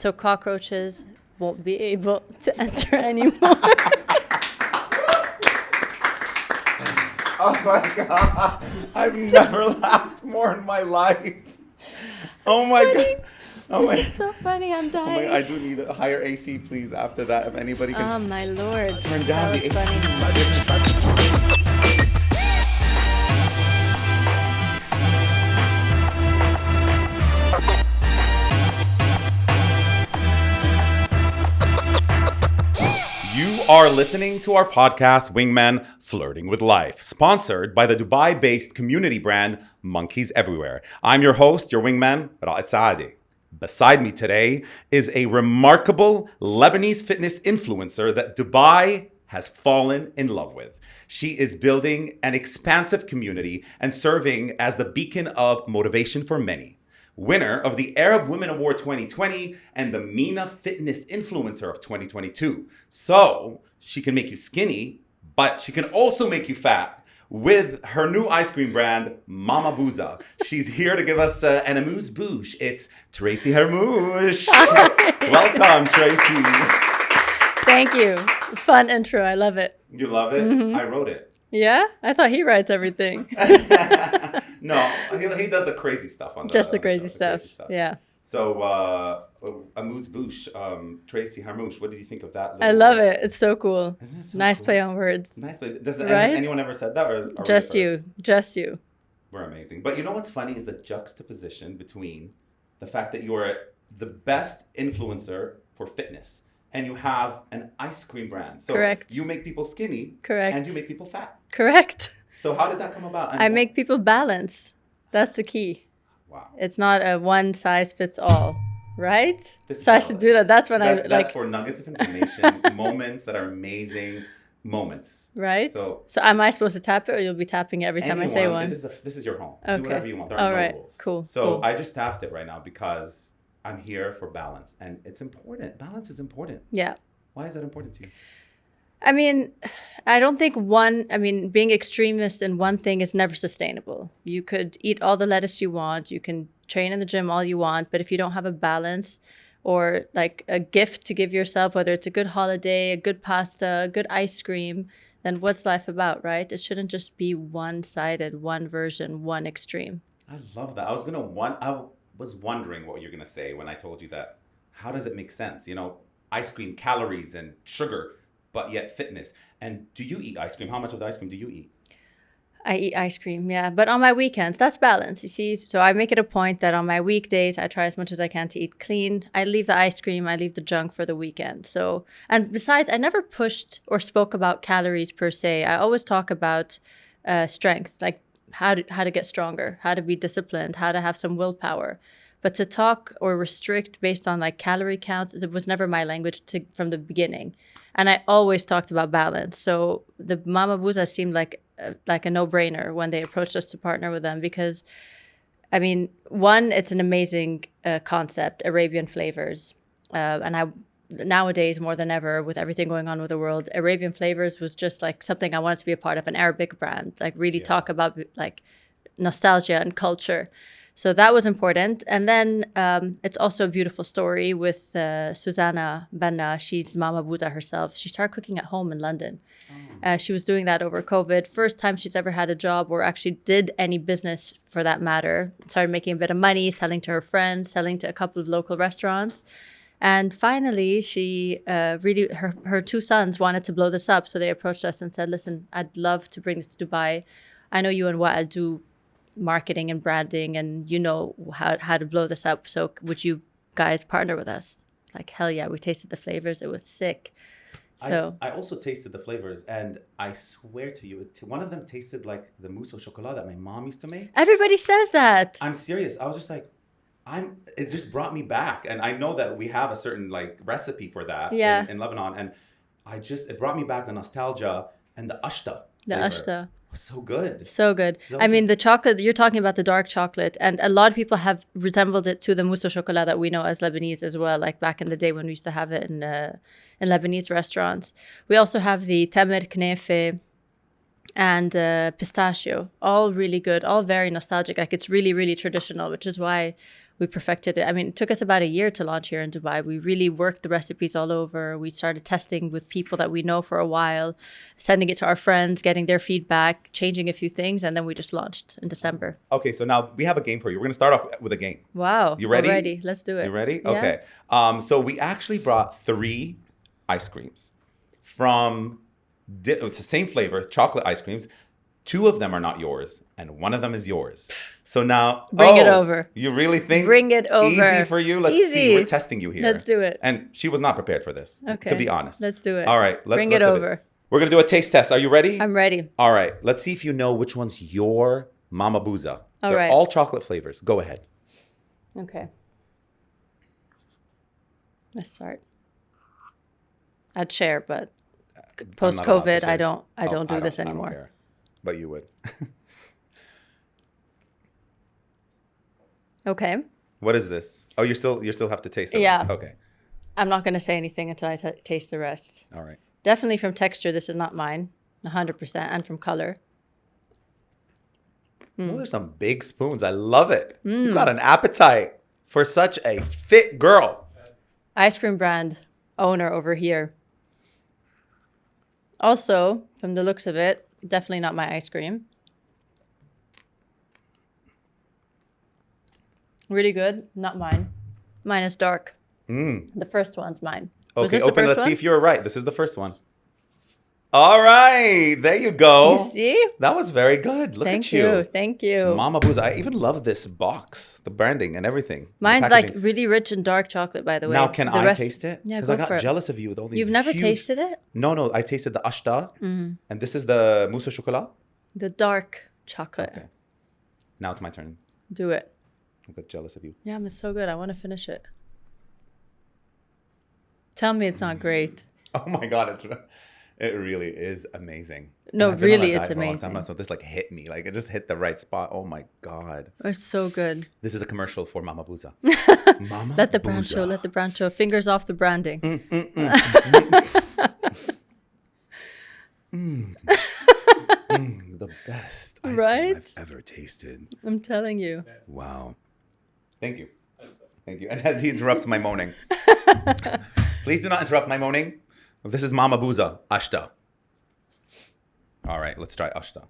so cockroaches won't be able to enter anymore. Oh my God. I've never laughed more in my life. Oh my God. Oh This is so funny. I'm Oh my dying. God. I do need a higher AC, please, after that. If anybody can Oh my Lord. turn down That the was AC. funny. You are listening to our podcast, Wingman Flirting with Life, sponsored by the Dubai-based community brand Monkeys Everywhere. I'm your host, your wingman, Raed Saade. Beside me today is a remarkable Lebanese fitness influencer that Dubai has fallen in love with. She is building an expansive community and serving as the beacon of motivation for many. Winner of the Arab Women Award 2020 and the MENA Fitness Influencer of 2022. So she can make you skinny, but she can also make you fat with her new ice cream brand, Mama Booza. She's here to give us an Amuse-Bouche. It's Tracy Harmoush. Welcome, Tracy. Thank you. Fun intro. I love it. You love it? Mm-hmm. I wrote it. Yeah? I thought he writes everything. No, he does the crazy stuff on the Just the show, crazy stuff. Yeah. So, Amuse-Bouche, Tracy Harmoush, what did you think of that? I love it. It's so cool. Isn't it so Nice cool? play on words. Nice play. Right? Has anyone ever said that? Or are we Just the you. first? Just you. We're amazing. But you know what's funny is the juxtaposition between the fact that you're the best influencer for fitness and you have an ice cream brand. So Correct. you make people skinny. Correct. And you make people fat. Correct. So how did that come about? And I make people balance. That's the key. Wow. It's not a one size fits all, right? This So I is should how- do that. That's when That's for nuggets of information, moments that are amazing moments. right? So am I supposed to tap it or you'll be tapping it every time I say anyone- one? This is your home. Okay. Do whatever you want. There All are no right. rules. Cool. So Cool. I just tapped it right now because I'm here for balance. And it's important. Balance is important. Yeah. Why is that important to you? I mean, I don't think being extremist in one thing is never sustainable. You could eat all the lettuce you want, you can train in the gym all you want, but if you don't have a balance or like a gift to give yourself, whether it's a good holiday, a good pasta, a good ice cream, then what's life about, right? It shouldn't just be one-sided, one version, one extreme. I love that. I was wondering what you're gonna say when I told you that. How does it make sense? You know, ice cream, calories and sugar, but yet fitness. And do you eat ice cream? How much of the ice cream do you eat? I eat ice cream, yeah. But on my weekends, that's balance, you see. So I make it a point that on my weekdays, I try as much as I can to eat clean. I leave the ice cream, I leave the junk for the weekend. So, and besides, I never pushed or spoke about calories per se. I always talk about strength, like how to get stronger, how to be disciplined, how to have some willpower. But to talk or restrict based on like calorie counts, it was never my language from the beginning. And I always talked about balance. So the Mama Booza seemed like a no-brainer when they approached us to partner with them because, I mean, one, it's an amazing concept, Arabian flavors. Nowadays, more than ever, with everything going on with the world, Arabian flavors was just like something I wanted to be a part of, an Arabic brand, like really talk about like nostalgia and culture. So that was important. And then it's also a beautiful story with Susanna Benna. She's Mama Booza herself. She started cooking at home in London. She was doing that over COVID. First time she's ever had a job or actually did any business for that matter. Started making a bit of money, selling to her friends, selling to a couple of local restaurants. And finally, she her two sons wanted to blow this up. So they approached us and said, listen, I'd love to bring this to Dubai. I know you and Wael do marketing and branding and you know how to blow this up. So would you guys partner with us? Like, hell yeah, we tasted the flavors. It was sick. So I also tasted the flavors and I swear to you, one of them tasted like the mousse au chocolat that my mom used to make. everybody says that. I'm serious. I was just like, it just brought me back. And I know that we have a certain like recipe for that in Lebanon. And it brought me back the nostalgia and the ashta. The ashta. So good. So good. I mean, the chocolate, you're talking about the dark chocolate. And a lot of people have resembled it to the mousse au chocolat that we know as Lebanese as well. Like back in the day when we used to have it in Lebanese restaurants. We also have the tamer knefe and pistachio. All really good. All very nostalgic. Like it's really, really traditional, which is why we perfected it. I mean, it took us about a year to launch here in Dubai. We really worked the recipes all over. We started testing with people that we know for a while, sending it to our friends, getting their feedback, changing a few things, and then we just launched in December. Okay, so now we have a game for you. We're going to start off with a game. Wow. You ready? Already. Let's do it. You ready? Yeah. Okay. So we actually brought 3 ice creams from, it's the same flavor, chocolate ice creams. 2 of them are not yours, and 1 of them is yours. So now, Bring it over. You really think? Bring it over. Easy for you? Let's see. We're testing you here. Let's do it. And she was not prepared for this, Okay. to be honest. Let's do it. All right. Bring it over. We're going to do a taste test. Are you ready? I'm ready. All right. Let's see if you know which one's your Mama Booza. They're right. all chocolate flavors. Go ahead. Okay. Let's start. I'd share, but post-COVID, I don't do this anymore. I don't care, but you would. Okay. What is this? Oh, you still have to taste it. Yeah. Okay. I'm not going to say anything until I taste the rest. All right. Definitely from texture, this is not mine, 100%, and from color. Those are some big spoons. I love it. You've got an appetite for such a fit girl. Ice cream brand owner over here. Also, from the looks of it, definitely not my ice cream. Really good. Not mine. Mine is dark. The first one's mine. Was Okay, this the open. first Let's one? see if you're right. This is the first one. All right. There you go. You see? That was very good. Look Thank at you. Thank you. Mama Booza. I even love this box, the branding and everything. Mine's the like packaging. really rich and dark chocolate, by the way. Now, can The I rest- taste it? Yeah, Because go I got for it. jealous of you with all these You've never huge... tasted it? No. I tasted the ashta. And this is the mousse au chocolat. The dark chocolate. Okay. Now it's my turn. Do it. I got jealous of you. Yeah, it's so good. I want to finish it. Tell me it's not great. Oh my God. It really is amazing. No, And I've been on a really, diet it's for a long amazing. time now, so this like hit me. Like it just hit the right spot. Oh my God. It's so good. This is a commercial for Mama Booza. Mama Let the brand Booza. show. Let the brand show. Fingers off the branding. The best ice Right? cream I've ever tasted. I'm telling you. Wow. Thank you. Thank you. And as he interrupts my moaning. Please do not interrupt my moaning. This is Mama Booza, Ashta. All right, let's try Ashta.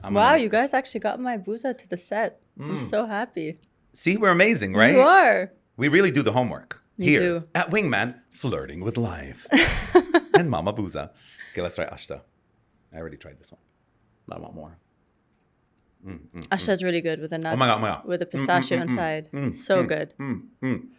Wow, you guys actually got my Booza to the set. I'm so happy. See, we're amazing, right? You are. We really do the homework. You Here do. at Wingman, flirting with life. And Mama Booza. Okay, let's try Ashta. I already tried this one. I want more. Asha's really good with a nut. Oh my God. With a pistachio inside. So good.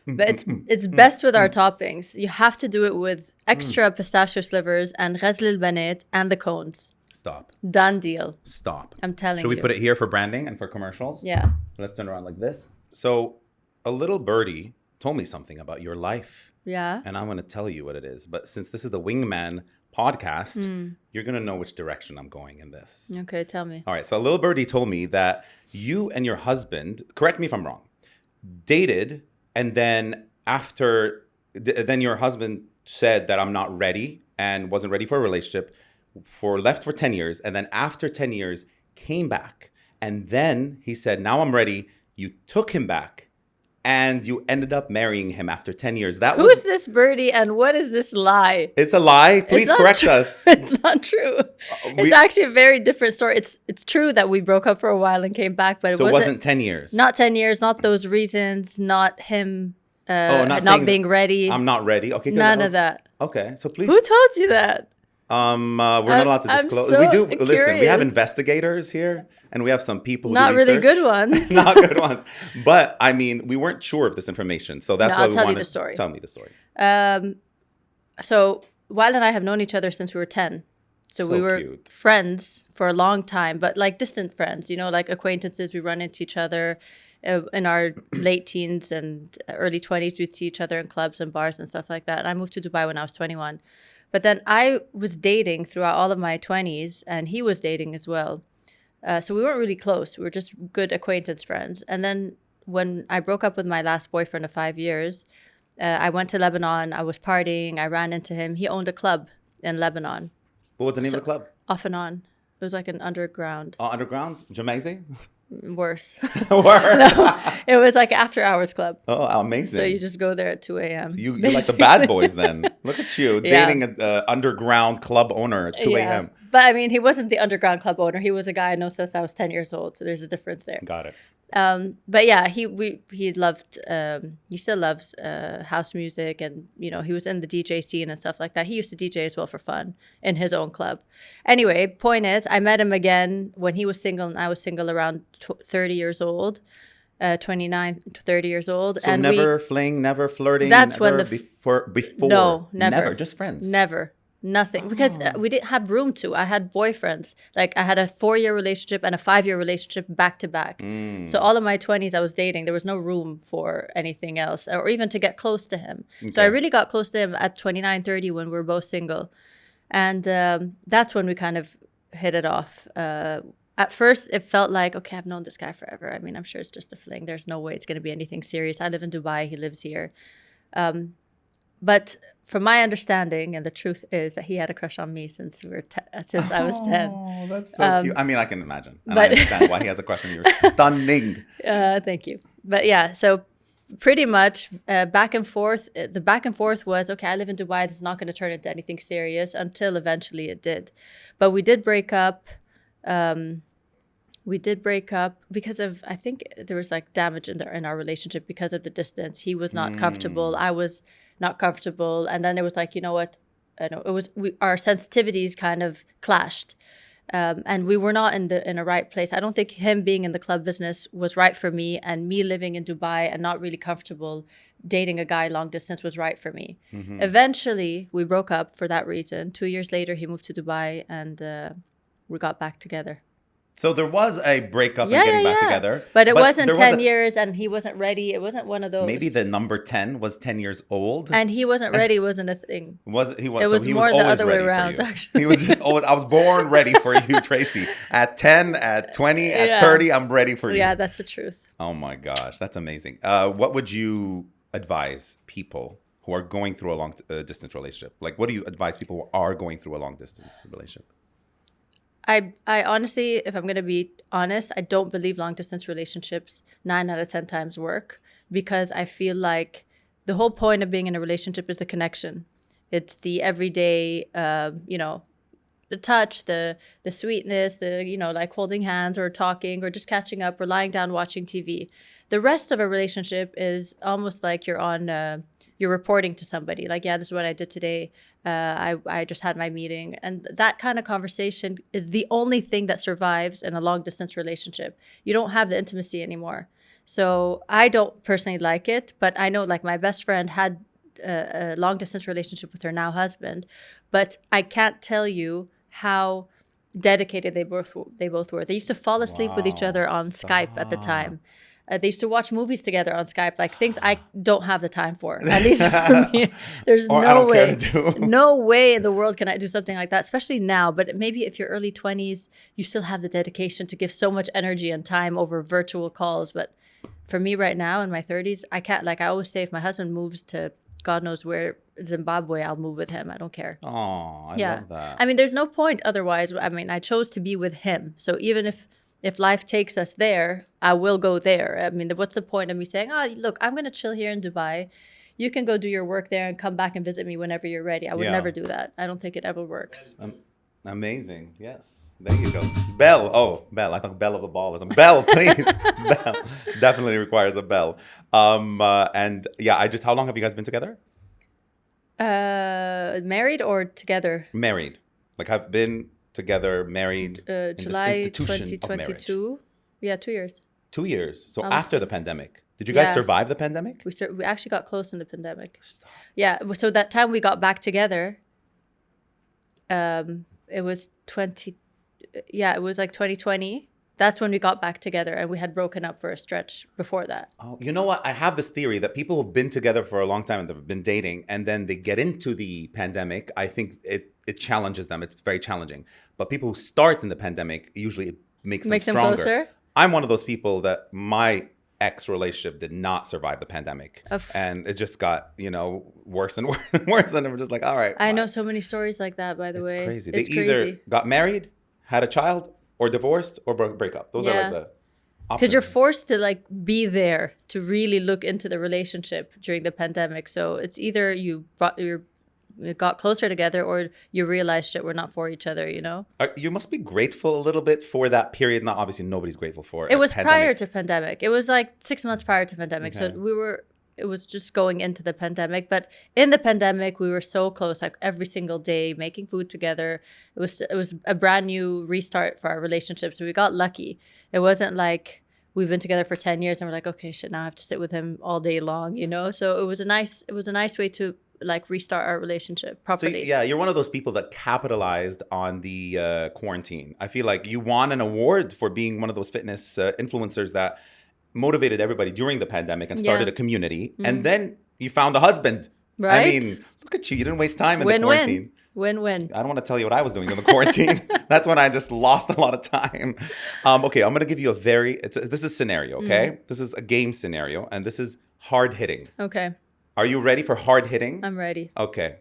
But it's best with our toppings. You have to do it with extra pistachio slivers and ghazl al-banet and the cones. Stop. Done deal. Stop. I'm telling Should we you. put it here for branding and for commercials? Yeah. Let's turn around like this. So, a little birdie told me something about your life, Yeah. and I'm going to tell you what it is. But since this is the Wingman podcast, you're going to know which direction I'm going in this. Okay, tell me. All right. So, a little birdie told me that you and your husband, correct me if I'm wrong, dated, and then then your husband said that I'm not ready and wasn't ready for a relationship, left for 10 years, and then after 10 years came back, and then he said, now I'm ready. You took him back and you ended up marrying him after 10 years. Who's this birdie and what is this lie? It's a lie. Please not correct true. us. It's not true. It's actually a very different story. It's true that we broke up for a while and came back, but So it wasn't 10 years. Not 10 years, not those reasons, not him not not saying being ready. I'm not ready. Okay. 'cause None of that. Okay. So please. Who told you that? We're not allowed to I'm disclose. so We do. Listen, we have curious. investigators here, and we have some people who Not do really research. good ones. Not good ones. But I mean, we weren't sure of this information, so that's No, why I'll we tell you wanted the story. Tell me the story. So Wild and I have known each other since we were 10. So we were cute. friends for a long time, but like distant friends, like acquaintances. We run into each other in our late teens and early 20s. We'd see each other in clubs and bars and stuff like that. And I moved to Dubai when I was 21. But then I was dating throughout all of my 20s, and he was dating as well. So we weren't really close. We were just good acquaintance friends. And then when I broke up with my last boyfriend of 5 years, I went to Lebanon. I was partying. I ran into him. He owned a club in Lebanon, What was the name of the club? off and on. It was like an underground. Underground? Jamaisi? Worse. Word. No, it was like after hours club. Oh, amazing. So you just go there at 2 a.m. You like the bad boys then. Look at you, Yeah. dating an underground club owner at 2 a.m. But I mean, he wasn't the underground club owner. He was a guy I know since I was 10 years old. So there's a difference there. Got it. But yeah, he loved, he still loves house music. And, you know, he was in the DJ scene and stuff like that. He used to DJ as well for fun in his own club. Anyway, point is, I met him again when he was single and I was single around 30 years old. 29 to 30 years old. So and never fling, never flirting. That's never when before. No, never. Just friends. Never. Nothing. Because we didn't have room to. I had boyfriends. Like I had a 4-year relationship and a 5-year relationship back to back. So all of my 20s I was dating. There was no room for anything else or even to get close to him. Okay. So I really got close to him at 29, 30 when we were both single. And that's when we kind of hit it off. At first, it felt like, okay, I've known this guy forever. I mean, I'm sure it's just a fling. There's no way it's going to be anything serious. I live in Dubai. He lives here. But from my understanding, and the truth is that he had a crush on me since I was 10. Oh, that's so cute. I mean, I can imagine. And I understand why he has a crush on you. You're stunning. Thank you. But yeah, so pretty much back and forth. The back and forth was, okay, I live in Dubai. This is not going to turn into anything serious until eventually it did. But we did break up. We did break up because of, I think there was like damage in our relationship because of the distance. He was not comfortable. I was not comfortable. And then it was like, you know what? Our sensitivities kind of clashed. And we were not in a right place. I don't think him being in the club business was right for me, and me living in Dubai and not really comfortable dating a guy long distance was right for me. Eventually, we broke up for that reason. 2 years later, he moved to Dubai and we got back together. So there was a breakup and getting back together. But it wasn't 10 years and he wasn't ready. It wasn't one of those. Maybe the number 10 was 10 years old. And he wasn't ready, wasn't a thing. It was more the other way around, actually. He was just always, I was born ready for you, Tracy. At 10, at 20, at 30, I'm ready for you. Yeah, that's the truth. Oh my gosh, that's amazing. What would you advise people who are going through a long distance relationship? Like, what do you advise people who are going through a long distance relationship? I honestly, if I'm going to be honest, I don't believe long distance relationships 9 out of 10 times work, because I feel like the whole point of being in a relationship is the connection. It's the everyday, the touch, the sweetness, like holding hands or talking or just catching up or lying down watching TV. The rest of a relationship is almost like you're reporting to somebody. Like, yeah, this is what I did today. I just had my meeting. And that kind of conversation is the only thing that survives in a long distance relationship. You don't have the intimacy anymore. So I don't personally like it, but I know like my best friend had a long distance relationship with her now husband, but I can't tell you how dedicated they both were. They used to fall asleep with each other on Skype at the time. They used to watch movies together on Skype, like things I don't have the time for. At least for me, there's no way in the world can I do something like that, especially now. But maybe if you're early 20s, you still have the dedication to give so much energy and time over virtual calls. But for me right now in my 30s, I can't. Like I always say, if my husband moves to God knows where, Zimbabwe, I'll move with him. I don't care. Oh, I love that. I mean, there's no point otherwise. I mean, I chose to be with him. So even if life takes us there, I will go there. I mean, what's the point of me saying, oh, look, I'm going to chill here in Dubai. You can go do your work there and come back and visit me whenever you're ready. I would never do that. I don't think it ever works. Amazing. Yes. There you go. Bell. Oh, bell. I thought bell of the ball was a bell, please. Bell. Definitely requires a bell. And yeah, how long have you guys been together? Married or together? Married. Like I've been together, married, July 2022. Yeah, 2 years. 2 years. So after the pandemic. Did you guys survive the pandemic? We actually got close in the pandemic. Yeah. So that time we got back together, it was it was like 2020. That's when we got back together, and we had broken up for a stretch before that. Oh, you know what? I have this theory that people who've been together for a long time and they've been dating, and then they get into the pandemic. I think it challenges them. It's very challenging. But people who start in the pandemic, usually it makes them stronger. Them closer? I'm one of those people that my ex relationship did not survive the pandemic. And it just got, worse and worse and worse. And we're just like, all right. I know so many stories like that, by the way. It's crazy. They either got married, had a child, or divorced, or break up. Those are like Because you're forced to like be there to really look into the relationship during the pandemic. So it's either you got closer together or you realized that we're not for each other, you know? You must be grateful a little bit for that period. Not obviously nobody's grateful for it. It was pandemic. prior to pandemic. It was like 6 months prior to pandemic. Okay. So it was just going into the pandemic. But in the pandemic, we were so close, like every single day, making food together. It was a brand new restart for our relationship. So we got lucky. It wasn't like we've been together for 10 years and we're like, okay, shit, now I have to sit with him all day long, you know? So it was a nice way to like restart our relationship properly. So, you're one of those people that capitalized on the quarantine. I feel like you won an award for being one of those fitness influencers that motivated everybody during the pandemic and started a community. And then you found a husband. Right? I mean, look at you. You didn't waste time in the quarantine. Win-win. I don't want to tell you what I was doing in the quarantine. That's when I just lost a lot of time. Okay, I'm going to give you this is a scenario, okay? This is a game scenario, and this is hard hitting. Okay. Are you ready for hard hitting? I'm ready. Okay.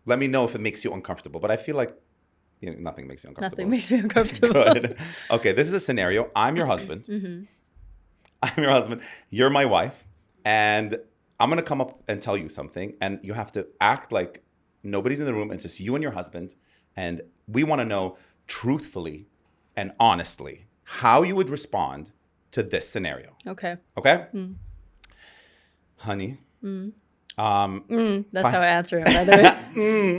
Let me know if it makes you uncomfortable, but I feel like nothing makes you uncomfortable. Nothing makes me uncomfortable. Good. Okay, this is a scenario. I'm your husband. I'm your husband. You're my wife. And I'm going to come up and tell you something, and you have to act like nobody's in the room. It's just you and your husband. And we want to know truthfully and honestly how you would respond to this scenario. Okay. Okay? Honey. That's how I answer him, by the way.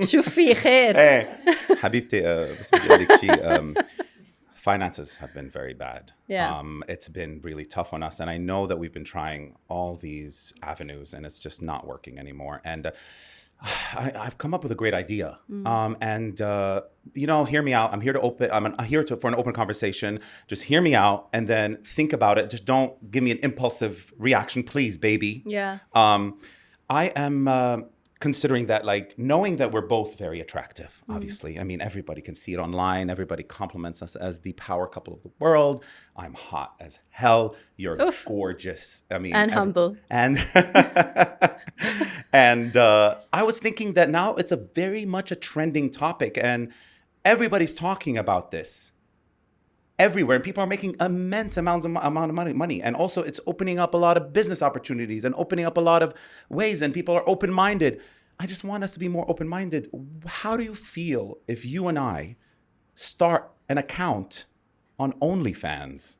شو في خير. Hey, حبيبتي, بس بدي أقول لك شيء. Finances have been very bad. Yeah. It's been really tough on us. And I know that we've been trying all these avenues and it's just not working anymore. And I've come up with a great idea. Hear me out. I'm here for an open conversation. Just hear me out and then think about it. Just don't give me an impulsive reaction, please, baby. Yeah. I am considering that, like, knowing that we're both very attractive, obviously. I mean, everybody can see it online. Everybody compliments us as the power couple of the world. I'm hot as hell. You're gorgeous. I mean, and humble. And I was thinking that now it's a very much a trending topic, and everybody's talking about this everywhere, and people are making immense amount of money. And also it's opening up a lot of business opportunities and opening up a lot of ways, and people are open-minded. I just want us to be more open-minded. How do you feel if you and I start an account on OnlyFans?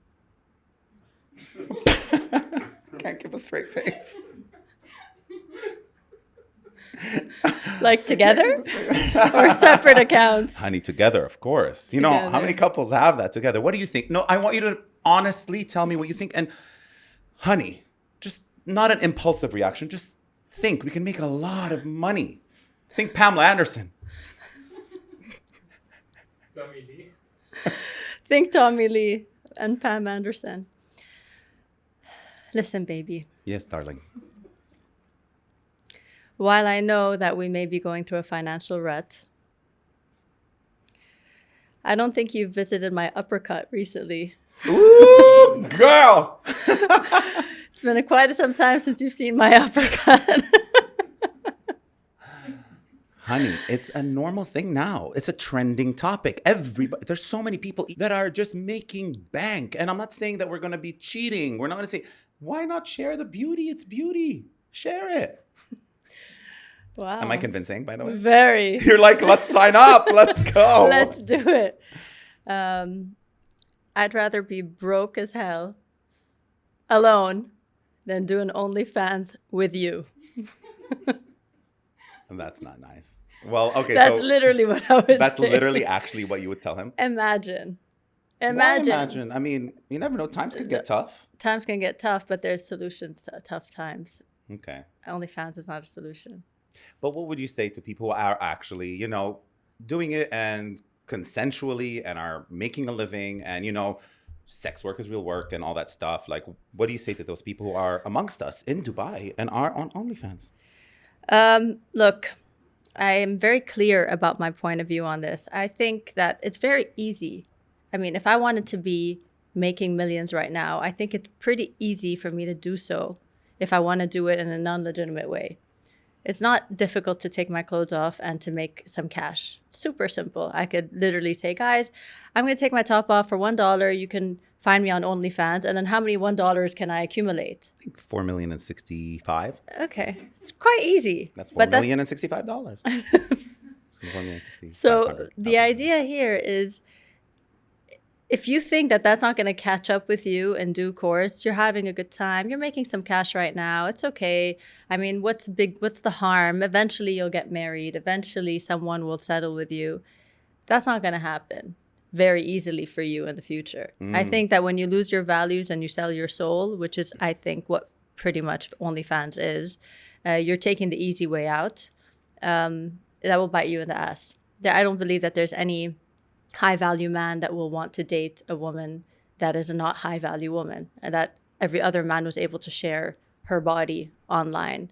Can't give a straight face. Like together or separate accounts? Honey, together, of course. You know, how many couples have that together? What do you think? No, I want you to honestly tell me what you think. And honey, just not an impulsive reaction. Just think we can make a lot of money. Think Pamela Anderson. Tommy Lee. Think Tommy Lee and Pam Anderson. Listen, baby. Yes, darling. While I know that we may be going through a financial rut, I don't think you've visited my uppercut recently. Ooh, girl! It's been quite some time since you've seen my uppercut. Honey, it's a normal thing now. It's a trending topic. There's so many people that are just making bank. And I'm not saying that we're going to be cheating. We're not going to say, why not share the beauty? It's beauty. Share it. Wow. Am I convincing, by the way? Very. You're like, let's sign up. Let's go. Let's do it. I'd rather be broke as hell alone than do an OnlyFans with you. And that's not nice. Well, okay. That's literally what I would That's say. literally actually what you would tell him? Imagine. Why imagine? I mean, you never know. Times could get tough. Times can get tough, but there's solutions to tough times. Okay. OnlyFans is not a solution. But what would you say to people who are actually, doing it and consensually and are making a living and, sex work is real work and all that stuff? Like, what do you say to those people who are amongst us in Dubai and are on OnlyFans? Look, I am very clear about my point of view on this. I think that it's very easy. I mean, if I wanted to be making millions right now, I think it's pretty easy for me to do so if I want to do it in a non-legitimate way. It's not difficult to take my clothes off and to make some cash. Super simple. I could literally say, guys, I'm going to take my top off for $1. You can find me on OnlyFans, and then how many $1 can I accumulate? I think 4,065,000. Okay, it's quite easy. That's but $4,065. So the idea here is, if you think that that's not going to catch up with you in due course, you're having a good time, you're making some cash right now, it's okay. I mean, what's the harm? Eventually you'll get married. Eventually someone will settle with you. That's not going to happen very easily for you in the future. I think that when you lose your values and you sell your soul, which is, I think, what pretty much OnlyFans is, you're taking the easy way out. That will bite you in the ass. I don't believe that there's any high value man that will want to date a woman that is a not high value woman, and that every other man was able to share her body online.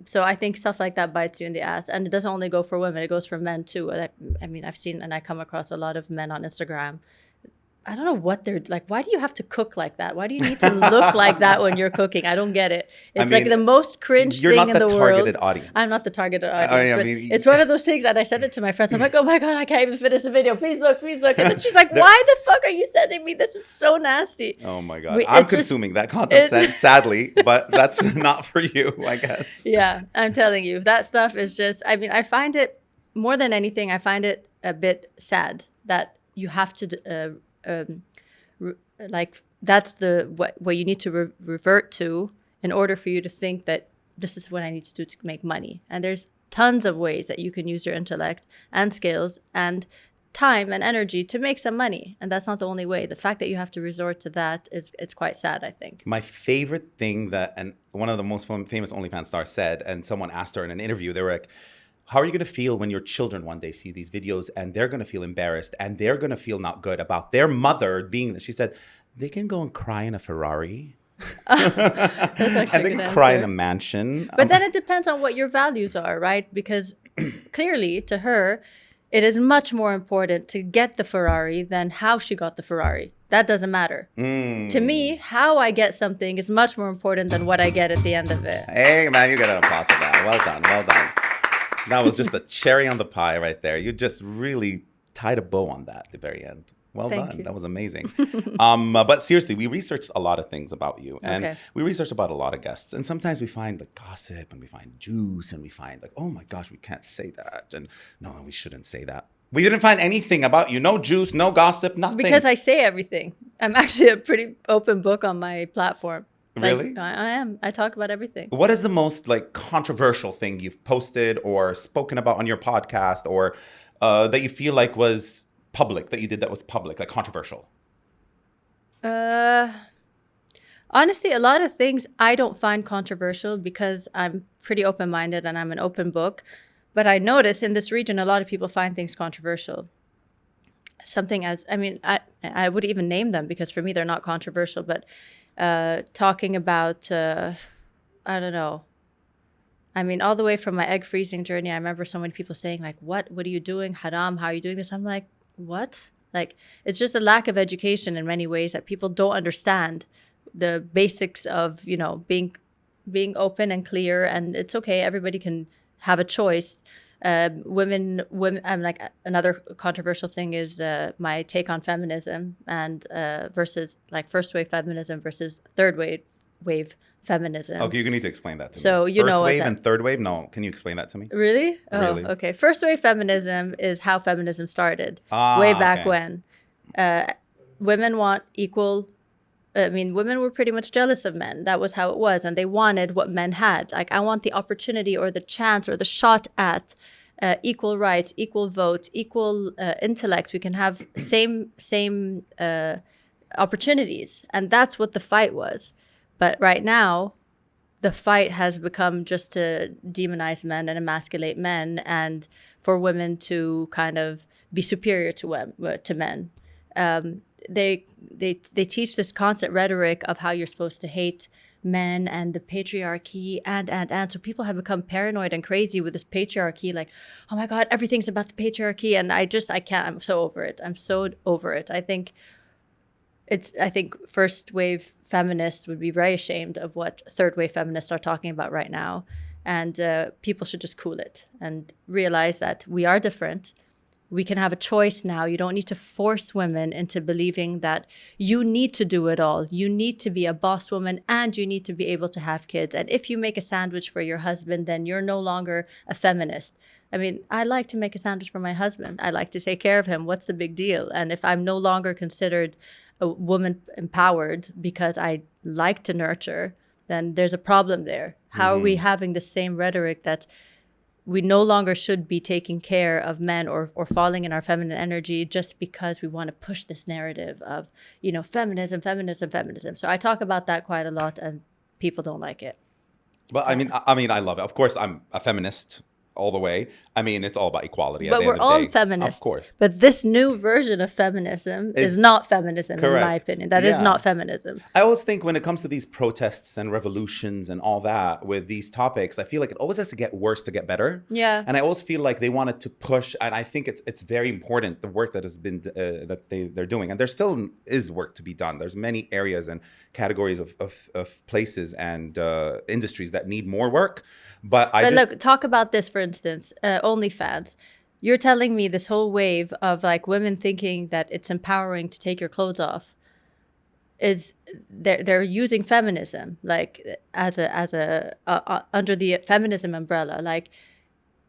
So I think stuff like that bites you in the ass, and it doesn't only go for women, it goes for men too. I mean, I've seen and I come across a lot of men on Instagram. I don't know what they're like. Why do you have to cook like that? Why do you need to look like that when you're cooking? I don't get it. It's like the most cringe thing in the world. You're not the targeted audience. I'm not the targeted audience. It's one of those things, and I said it to my friends. I'm like, oh my God, I can't even finish the video. Please look, please look. And then she's like, why the fuck are you sending me this? It's so nasty. Oh my God. I'm consuming that content, sadly, but that's not for you, I guess. Yeah, I'm telling you. That stuff is just, I mean, I find it, more than anything, I find it a bit sad that you have to... like that's what you need to revert to in order for you to think that this is what I need to do to make money. And there's tons of ways that you can use your intellect and skills and time and energy to make some money, and that's not the only way. The fact that you have to resort to that it's quite sad, I think. My favorite thing that, and one of the most famous OnlyFans stars said, and someone asked her in an interview, they were like, how are you going to feel when your children one day see these videos and they're going to feel embarrassed and they're going to feel not good about their mother being there? She said, they can go and cry in a Ferrari. And they can cry in a mansion. But then it depends on what your values are, right? Because clearly to her, it is much more important to get the Ferrari than how she got the Ferrari. That doesn't matter. To me, how I get something is much more important than what I get at the end of it. Hey, man, you get an applause for that. Well done, well done. That was just the cherry on the pie right there. You just really tied a bow on that at the very end. Well Thank done. you. That was amazing. But seriously, we researched a lot of things about you. And we researched about a lot of guests. And sometimes we find like gossip and we find juice and we find like, oh my gosh, we can't say that. And no, we shouldn't say that. We didn't find anything about you. No juice, no gossip, nothing. Because I say everything. I'm actually a pretty open book on my platform. Really? I am. I talk about everything. What is the most like controversial thing you've posted or spoken about on your podcast, or that you feel like was public, that you did that was public, like controversial? Honestly, a lot of things I don't find controversial because I'm pretty open-minded and I'm an open book. But I notice in this region, a lot of people find things controversial. Something as, I mean, I would even name them because for me, they're not controversial, but talking about, I don't know. I mean, all the way from my egg freezing journey, I remember so many people saying like, what are you doing? Haram, how are you doing this? I'm like, what? Like, it's just a lack of education in many ways that people don't understand the basics of, you know, being open and clear. And it's okay. Everybody can have a choice. Women, I'm like, another controversial thing is my take on feminism and versus like first wave feminism versus third wave feminism. Okay, you need to explain that to me. So you know first wave and third wave? No, can you explain that to me? Really? Oh, really? Okay. First wave feminism is how feminism started way back when. Women want equal. I mean, women were pretty much jealous of men. That was how it was. And they wanted what men had. Like, I want the opportunity or the chance or the shot at equal rights, equal votes, equal intellect. We can have same opportunities. And that's what the fight was. But right now, the fight has become just to demonize men and emasculate men and for women to kind of be superior to men. They teach this constant rhetoric of how you're supposed to hate men and the patriarchy and so people have become paranoid and crazy with this patriarchy, like, oh my God, everything's about the patriarchy. And I can't, I'm so over it. I think first wave feminists would be very ashamed of what third wave feminists are talking about right now. And people should just cool it and realize that we are different. we can have a choice now. You don't need to force women into believing that you need to do it all. You need to be a boss woman and you need to be able to have kids. And if you make a sandwich for your husband, then you're no longer a feminist. I mean, I like to make a sandwich for my husband. I like to take care of him. What's the big deal? And if I'm no longer considered a woman empowered because I like to nurture, then there's a problem there. How are we having the same rhetoric that we no longer should be taking care of men or falling in our feminine energy just because we want to push this narrative of, you know, feminism. So I talk about that quite a lot and people don't like it. But I mean, I love it. Of course, I'm a feminist all the way. I mean, it's all about equality. But we're all feminists. Of course. But this new version of feminism is not feminism, correct. In my opinion. That is not feminism. I always think when it comes to these protests and revolutions and all that with these topics, I feel like it always has to get worse to get better. Yeah. And I always feel like they wanted to push, and I think it's very important, the work that has been, that they're doing. And there still is work to be done. There's many areas and categories of places and industries that need more work. But look, talk about this, for instance, OnlyFans. You're telling me this whole wave of like women thinking that it's empowering to take your clothes off is they're using feminism like as a under the feminism umbrella. Like,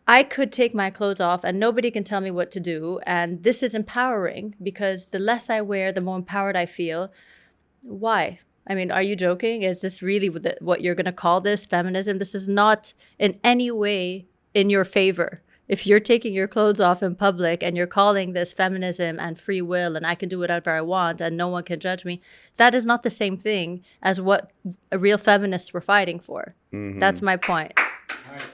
I could take my clothes off and nobody can tell me what to do, and this is empowering because the less I wear, the more empowered I feel. Why? I mean, are you joking? Is this really what you're going to call this feminism? This is not in any way in your favor. If you're taking your clothes off in public and you're calling this feminism and free will and I can do whatever I want and no one can judge me, that is not the same thing as what real feminists were fighting for. That's my point. Nice.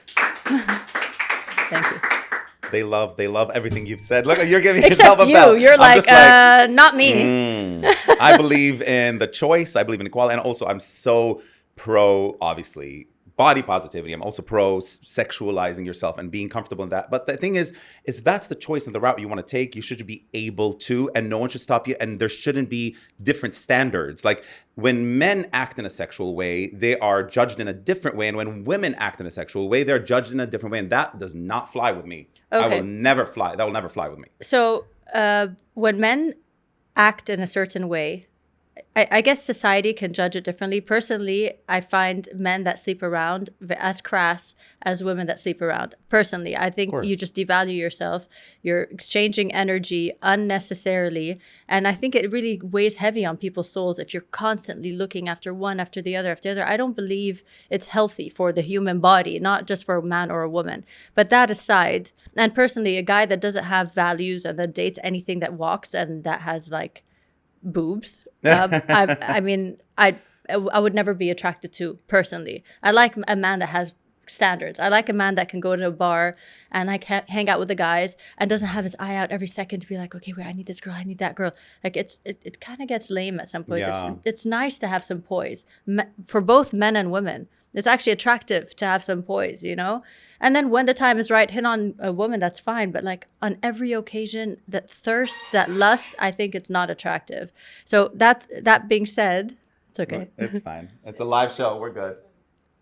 Thank you. They love everything you've said. Look, you're giving yourself a bell. You're like, not me. I believe in the choice. I believe in equality. And also, I'm so pro, obviously, body positivity. I'm also pro sexualizing yourself and being comfortable in that. But the thing is, if that's the choice and the route you want to take, you should be able to, and no one should stop you. And there shouldn't be different standards. Like, when men act in a sexual way, they are judged in a different way. And when women act in a sexual way, they're judged in a different way. And that does not fly with me. Okay. I will never fly. That will never fly with me. So when men act in a certain way, I guess society can judge it differently. Personally, I find men that sleep around as crass as women that sleep around. Personally, I think you just devalue yourself. You're exchanging energy unnecessarily. And I think it really weighs heavy on people's souls if you're constantly looking after one after the other. I don't believe it's healthy for the human body, not just for a man or a woman. But that aside, and personally, a guy that doesn't have values and that dates anything that walks and that has like boobs, I mean, I would never be attracted to personally. I like a man that has standards. I like a man that can go to a bar and like hang out with the guys and doesn't have his eye out every second to be like, okay, wait, I need this girl, I need that girl. Like it kind of gets lame at some point. Yeah. It's nice to have some poise for both men and women. It's actually attractive to have some poise, you know? And then when the time is right, hit on a woman, that's fine. But like on every occasion, that thirst, that lust, I think it's not attractive. So that being said, it's okay. It's fine. It's a live show. We're good.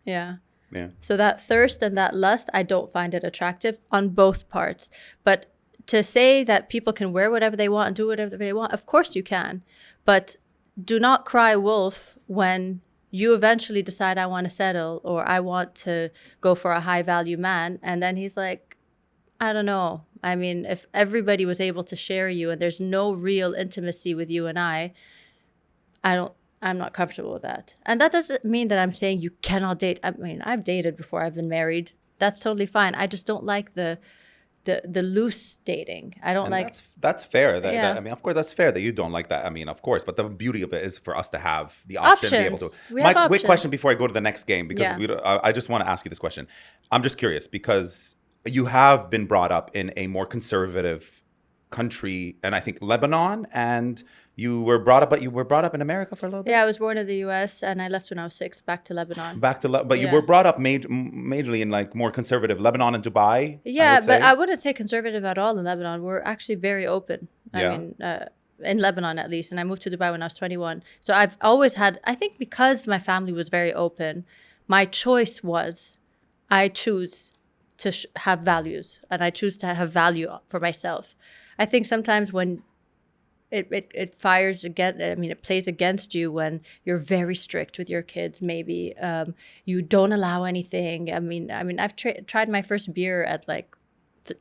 Yeah. Yeah. So that thirst and that lust, I don't find it attractive on both parts. But to say that people can wear whatever they want and do whatever they want, of course you can. But do not cry wolf when you eventually decide I want to settle or I want to go for a high value man. And then he's like, I don't know. I mean, if everybody was able to share you and there's no real intimacy with you and I'm not comfortable with that. And that doesn't mean that I'm saying you cannot date. I mean, I've dated before I've been married. That's totally fine. I just don't like the loose dating. I don't like. That's fair. I mean, of course, that's fair that you don't like that. I mean, of course, but the beauty of it is for us to have the option to be able to. My quick question before I go to the next game, because I just want to ask you this question. I'm just curious because you have been brought up in a more conservative country, and I think Lebanon, and you were brought up in America for a little bit? Yeah, I was born in the U.S. and I left when I was 6, back to Lebanon. But you were brought up majorly in like more conservative Lebanon and Dubai. Yeah, but I wouldn't say conservative at all in Lebanon. We're actually very open. I mean, in Lebanon at least. And I moved to Dubai when I was 21. So I've always had, I think because my family was very open, my choice was I choose to have values, and I choose to have value for myself. I think sometimes when it fires against, I mean, it plays against you when you're very strict with your kids. Maybe you don't allow anything. I mean, I've tried my first beer at like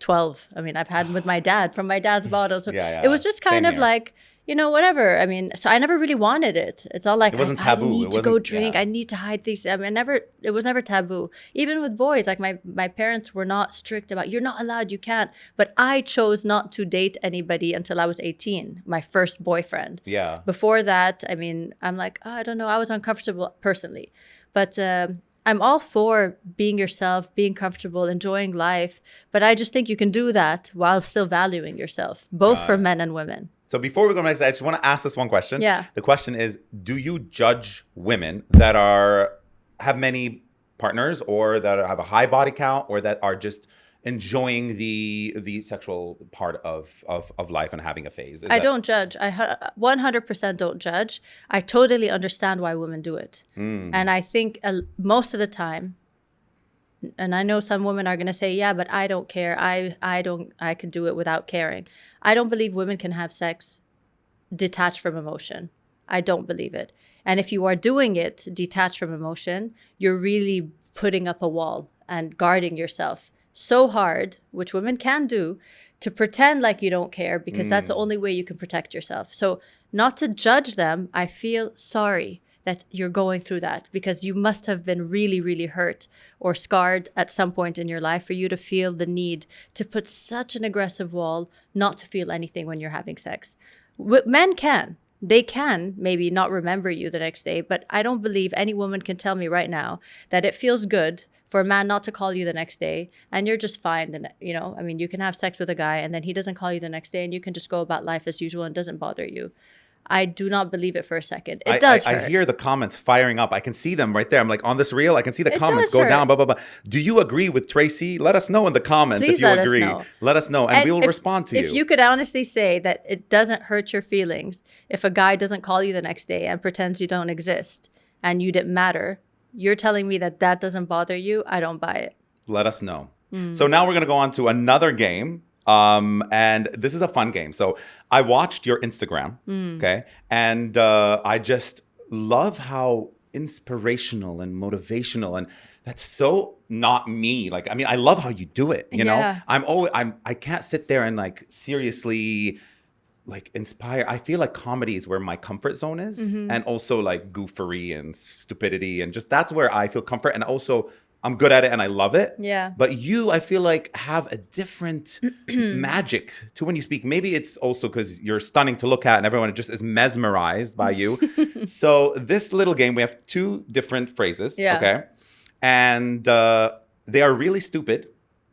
12. I mean, I've had with my dad from my dad's bottle. So it was just kind of like, you know, whatever. I mean, so I never really wanted it. It's all like, it wasn't taboo. I need to go drink. I need to hide these. I mean, it was never taboo. Even with boys, like my parents were not strict about, you're not allowed, you can't. But I chose not to date anybody until I was 18, my first boyfriend. Yeah. Before that, I mean, I'm like, oh, I don't know. I was uncomfortable personally. But I'm all for being yourself, being comfortable, enjoying life. But I just think you can do that while still valuing yourself, both for men and women. So before we go next, I just want to ask this one question. Yeah. The question is, do you judge women that have many partners, or that have a high body count, or that are just enjoying the sexual part of life and having a phase? I don't judge. I 100% don't judge. I totally understand why women do it. And I think most of the time, and I know some women are going to say, yeah, but I don't care. I can do it without caring. I don't believe women can have sex detached from emotion. I don't believe it. And if you are doing it detached from emotion, you're really putting up a wall and guarding yourself so hard, which women can do, to pretend like you don't care, because that's the only way you can protect yourself. So not to judge them, I feel sorry that you're going through that, because you must have been really, really hurt or scarred at some point in your life for you to feel the need to put such an aggressive wall not to feel anything when you're having sex. Men can. They can maybe not remember you the next day, but I don't believe any woman can tell me right now that it feels good for a man not to call you the next day and you're just fine. Then, you know, I mean, you can have sex with a guy and then he doesn't call you the next day and you can just go about life as usual and it doesn't bother you. I do not believe it for a second. It does hurt. I hear the comments firing up. I can see them right there. I'm like, on this reel, I can see the comments go down, blah, blah, blah. Do you agree with Tracy? Let us know in the comments if you agree. Let us know, and we will respond to you. If you could honestly say that it doesn't hurt your feelings if a guy doesn't call you the next day and pretends you don't exist and you didn't matter, you're telling me that that doesn't bother you, I don't buy it. Let us know. So now we're going to go on to another game. And this is a fun game. So I watched your Instagram, okay? And I just love how inspirational and motivational, and that's so not me. Like, I mean, I love how you do it, you know? I can't sit there and like seriously like inspire. I feel like comedy is where my comfort zone is, and also like goofery and stupidity, and just that's where I feel comfort, and also I'm good at it and I love it. Yeah. But you, I feel like, have a different magic to when you speak. Maybe it's also because you're stunning to look at and everyone just is mesmerized by you. So this little game, we have two different phrases. Yeah. Okay. And they are really stupid.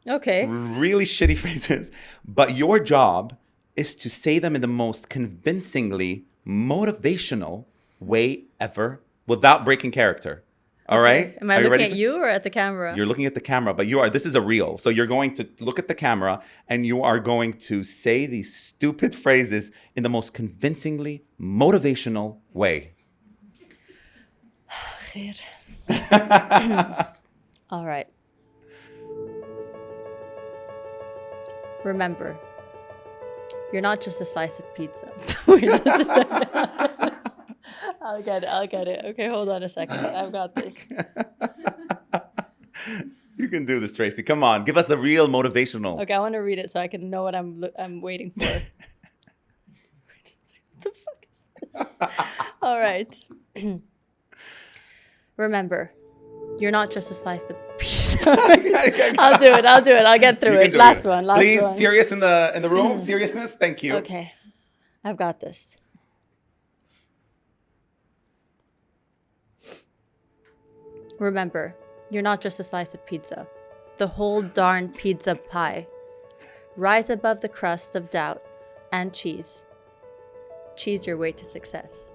Okay. Really shitty phrases. But your job is to say them in the most convincingly motivational way ever without breaking character. All right. Am I looking at you or at the camera? You're looking at the camera, but this is a reel. So you're going to look at the camera and you are going to say these stupid phrases in the most convincingly motivational way. All right. Remember, you're not just a slice of pizza. I'll get it. Okay, hold on a second. I've got this. You can do this, Tracy. Come on, give us a real motivational. Okay, I want to read it so I can know what I'm waiting for. What the fuck is this? All right. Remember, you're not just a slice of pizza. I'll do it. I'll get through it. Last one. Please, serious in the room. Seriousness. Thank you. Okay, I've got this. Remember, you're not just a slice of pizza. The whole darn pizza pie. Rise above the crust of doubt and cheese. Cheese your way to success.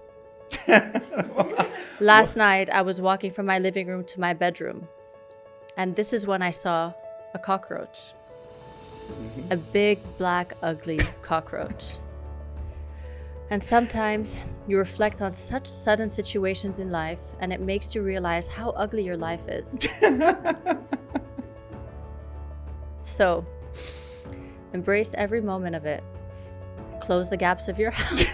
Last night, I was walking from my living room to my bedroom. And this is when I saw a cockroach. A big, black, ugly cockroach. And sometimes you reflect on such sudden situations in life and it makes you realize how ugly your life is. So, embrace every moment of it. Close the gaps of your house.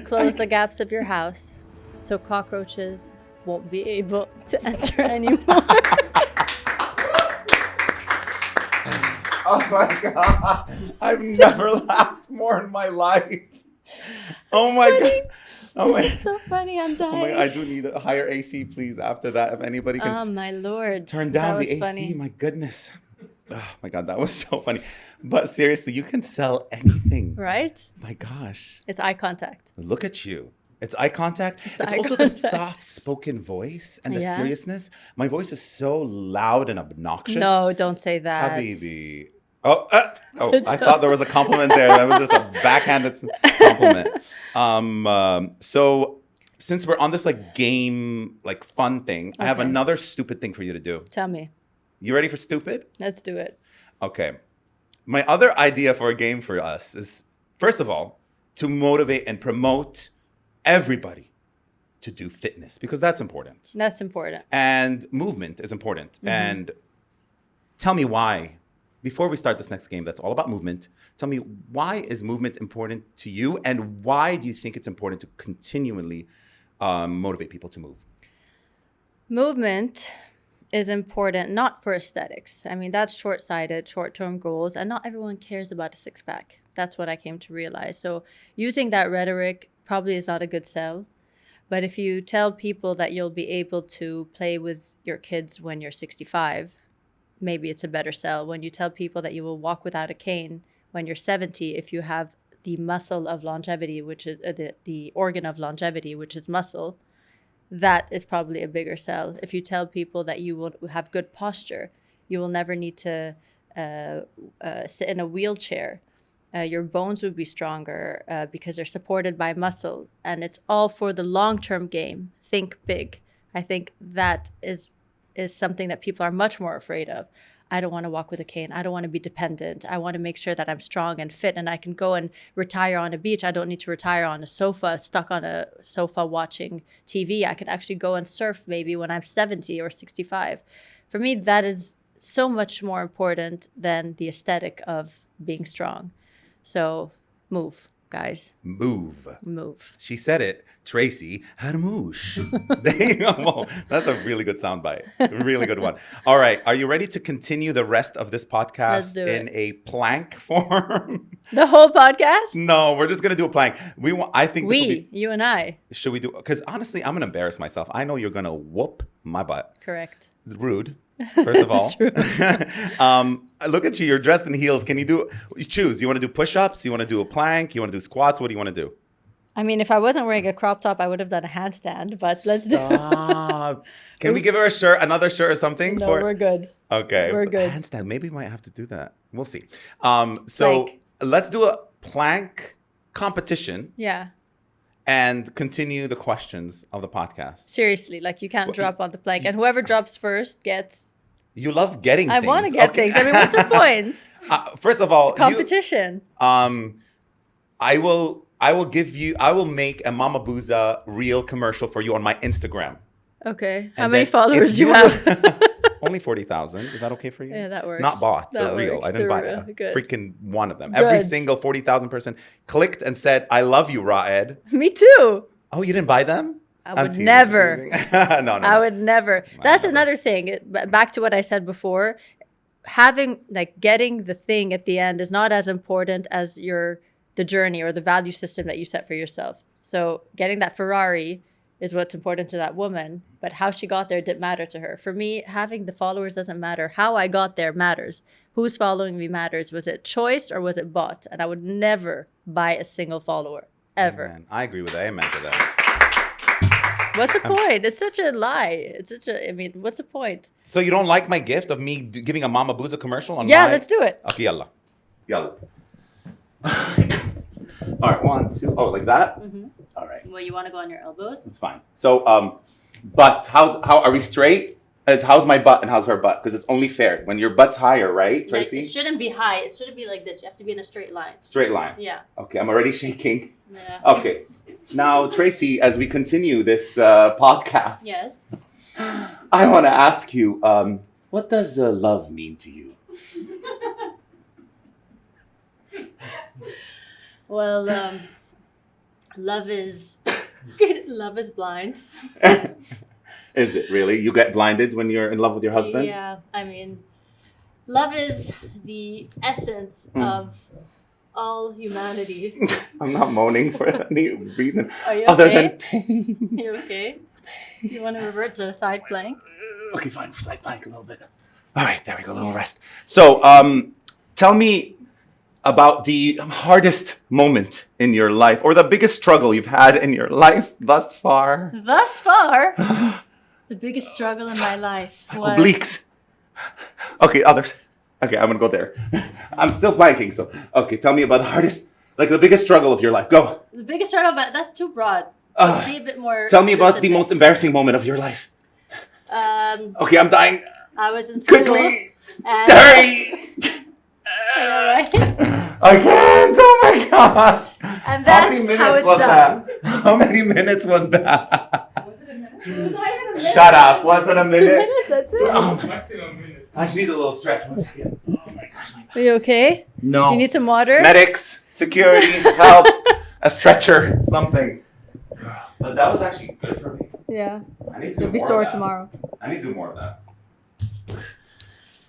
Close the gaps of your house so cockroaches won't be able to enter anymore. Oh my God. I've never laughed more in my life. Oh my God. Oh my. This is so funny. I'm dying. Oh my, I do need a higher AC, please, after that. If anybody can Oh my Lord. turn down the AC. Funny. My goodness. Oh my God, that was so funny. But seriously, you can sell anything. Right? My gosh. It's eye contact. Look at you. It's eye contact. It's eye also contact. the soft-spoken voice and the seriousness. My voice is so loud and obnoxious. No, don't say that. Habibi. Oh, I thought there was a compliment there. That was just a backhanded compliment. So since we're on this like game, like fun thing, I have another stupid thing for you to do. Tell me. You ready for stupid? Let's do it. Okay. My other idea for a game for us is, first of all, to motivate and promote everybody to do fitness, because that's important. That's important. And movement is important. Mm-hmm. And tell me why. Before we start this next game that's all about movement, tell me, why is movement important to you, and why do you think it's important to continually motivate people to move? Movement is important not for aesthetics. I mean, that's short-sighted, short-term goals, and not everyone cares about a six-pack. That's what I came to realize. So using that rhetoric probably is not a good sell. But if you tell people that you'll be able to play with your kids when you're 65, maybe it's a better sell. When you tell people that you will walk without a cane when you're 70, if you have the muscle of longevity, which is the organ of longevity, which is muscle, that is probably a bigger sell. If you tell people that you will have good posture, you will never need to sit in a wheelchair. Your bones would be stronger because they're supported by muscle. And it's all for the long-term game. Think big. I think that is something that people are much more afraid of. I don't want to walk with a cane. I don't want to be dependent. I want to make sure that I'm strong and fit and I can go and retire on a beach. I don't need to retire on a sofa, stuck on a sofa watching TV. I can actually go and surf maybe when I'm 70 or 65. For me, that is so much more important than the aesthetic of being strong. So move, guys. Move. She said it. Tracy Harmoush. There you go. Well, that's a really good soundbite. Really good one. All right. Are you ready to continue the rest of this podcast in a plank form? The whole podcast? No, we're just gonna do a plank. I think you and I. Should we do? Because honestly, I'm gonna embarrass myself. I know you're gonna whoop my butt. Correct. Rude. First of all, true. Look at you. You're dressed in heels. Can you choose? You want to do push-ups? You want to do a plank? You want to do squats? What do you want to do? I mean, if I wasn't wearing a crop top, I would have done a handstand, but let's do it. Can we give her another shirt or something? No, we're good. Okay. We're good. Handstand. Maybe we might have to do that. We'll see. So let's do a plank competition. Yeah. And continue the questions of the podcast. Seriously, like you can't drop on the plank. And whoever drops first gets... You love getting things. I want to get things. I mean, what's the point? First of all... Competition. I will make a Mama Booza reel commercial for you on my Instagram. Okay. How many followers do you have? Only 40,000. Is that okay for you? Yeah, that works. Not bought. They're real. I didn't buy a freaking one of them. Every single 40,000 person clicked and said, I love you, Raed. Me too. Oh, you didn't buy them? I would never. No. I would never. That's another thing. Back to what I said before. Getting the thing at the end is not as important as the journey or the value system that you set for yourself. So getting that Ferrari is what's important to that woman, but how she got there didn't matter to her. For me, having the followers doesn't matter. How I got there matters. Who's following me matters. Was it choice or was it bought? And I would never buy a single follower, ever. Amen. I agree with that. Amen to that. What's the point? It's such a lie. What's the point? So you don't like my gift of me giving a Mama Booza commercial on let's do it. Okay, yalla. All right, 1, 2. Oh, like that? Mm-hmm. All right. Well, you want to go on your elbows? It's fine. So, butt. How are we straight? How's my butt and how's her butt? Because it's only fair. When your butt's higher, right, Tracy? It shouldn't be high. It shouldn't be like this. You have to be in a straight line. Straight line. Yeah. Okay, I'm already shaking. Yeah. Okay. Now, Tracy, as we continue this podcast. Yes. I want to ask you, what does love mean to you? Well, love is love is blind. Is it really? You get blinded when you're in love with your husband? Yeah, I mean, love is the essence of all humanity. I'm not moaning for any reason Are you other okay? than pain. You okay? You want to revert to side plank? Okay, fine. Side plank a little bit. All right, there we go. A little rest. So, tell me about the hardest moment in your life or the biggest struggle you've had in your life thus far. Thus far, the biggest struggle in my life was... Obliques. Okay, others. Okay, I'm gonna go there. I'm still planking, so okay. Tell me about the hardest, like the biggest struggle of your life. Go. The biggest struggle, but that's too broad. Be a bit more. Tell me about the specific. most embarrassing moment of your life. Okay, I'm dying. I was in school. Quickly, And... hurry! Alright. I can't. Oh my god. And How that's many minutes how it's was done. that? How many minutes was that? Was it a minute? It was not even a minute. Shut up. Was it a 2 minute? minutes, that's it. Oh, Maximum minute. I just need a little stretch. 1 second. Oh my gosh. Are you okay? No. You need some water? Medics, security, help, a stretcher, something. But that was actually good for me. Yeah. I need to do You'll be more sore of that. tomorrow. I need to do more of that.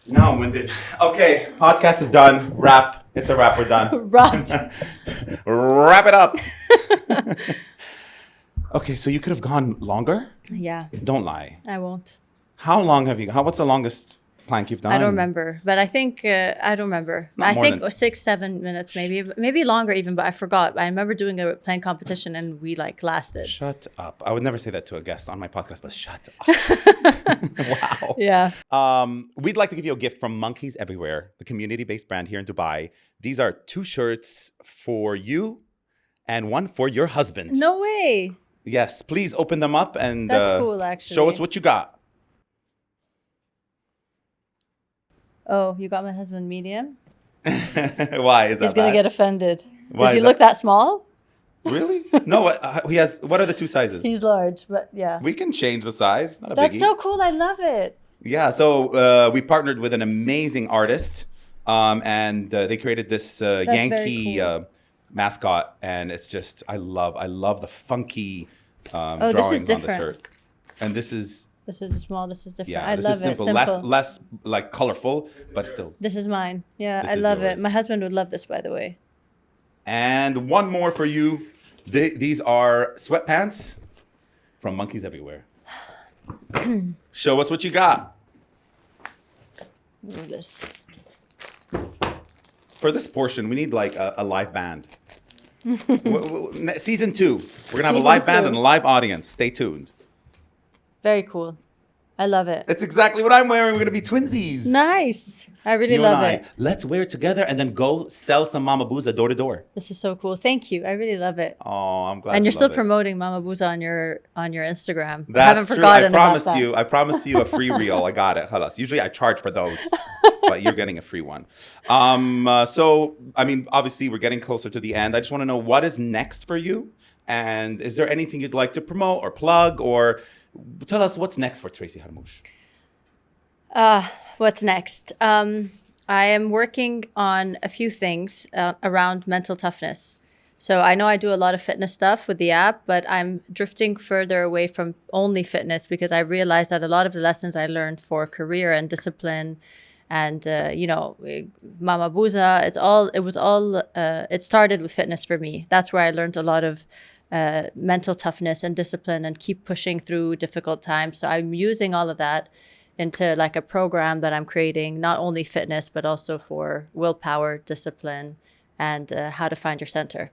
Now I'm winded. Okay, podcast is done. Wrap. It's a wrap. We're done. Rock. Wrap it up. Okay, so you could have gone longer? Yeah, Don't lie. I won't. How long have you? What's the longest plank you've done? I don't remember, but I think I don't remember. Not I more think than- 6-7 minutes, maybe longer even. But I forgot. I remember doing a playing competition and we like lasted. Shut up. I would never say that to a guest on my podcast, but shut up. Wow. Yeah. We'd like to give you a gift from Monkeys Everywhere, the community-based brand here in Dubai. These are 2 shirts for you and 1 for your husband. No way. Yes, please open them up and That's cool, actually. show us what you got. Oh, you got my husband medium? Why is that He's gonna bad? get offended. Why Does he is look that small? Really? No, he has. What are the 2 sizes? He's large, but yeah. We can change the size. Not a That's biggie. so cool. I love it. Yeah, so we partnered with an amazing artist, and they created this Yankee very cool. mascot, and it's just I love the funky Oh, drawings this is on the different. shirt, and this is This is small. This is different. yeah, I this love is simple, it. Simple. less like colorful, but still. This is mine. Yeah, This I is love yours. it. My husband would love this, by the way. And one more for you. These are sweatpants from Monkeys Everywhere. Show us what you got. This. For this portion, we need like a live band. Season 2, we're gonna have a Season live band 2. and a live audience. Stay tuned. Very cool. I love it. That's exactly what I'm wearing. We're gonna be twinsies. Nice. I really You love and I. it. Let's wear it together and then go sell some Mama Booza door to door. This is so cool. Thank you. I really love it. Oh, I'm glad. And you you're still love it. promoting Mama Booza on your Instagram. I That's haven't true. forgotten I promised about that. you. I promised you a free reel. I got it. Halas. Usually I charge for those, but you're getting a free one. So I mean, obviously we're getting closer to the end. I just want to know what is next for you, and is there anything you'd like to promote or plug, or tell us what's next for Tracy Harmoush? What's next? I am working on a few things around mental toughness. So I know I do a lot of fitness stuff with the app, but I'm drifting further away from only fitness because I realized that a lot of the lessons I learned for career and discipline and, Mama Booza, it started with fitness for me. That's where I learned a lot of mental toughness and discipline and keep pushing through difficult times. So I'm using all of that into like a program that I'm creating, not only fitness, but also for willpower, discipline, and how to find your center.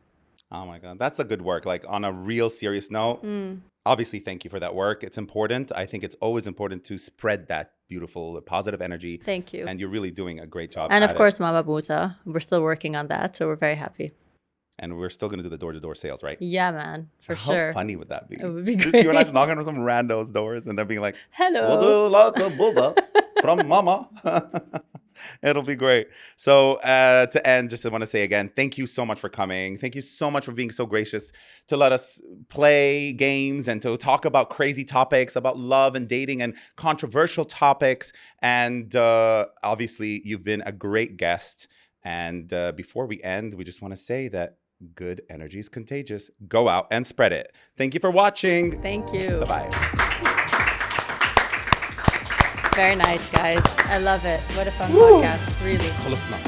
Oh my God, that's a good work. Like on a real serious note, obviously, thank you for that work. It's important. I think it's always important to spread that beautiful, positive energy. Thank you. And you're really doing a great job. And at of course, Mama Booza. We're still working on that, so we're very happy. And we're still going to do the door-to-door sales, right? Yeah, man, for How sure. funny would that be? It would be Just you and I great. just knocking on some randos' doors and they're being like, Hello. "We'll do like a Boza from Mama." It'll be great. So to end, just want to say again, thank you so much for coming. Thank you so much for being so gracious to let us play games and to talk about crazy topics, about love and dating and controversial topics. And obviously, you've been a great guest. And before we end, we just want to say that good energy is contagious. Go out and spread it. Thank you for watching. Thank you. Bye-bye. Very nice, guys. I love it. What a fun podcast, really. خلصنا.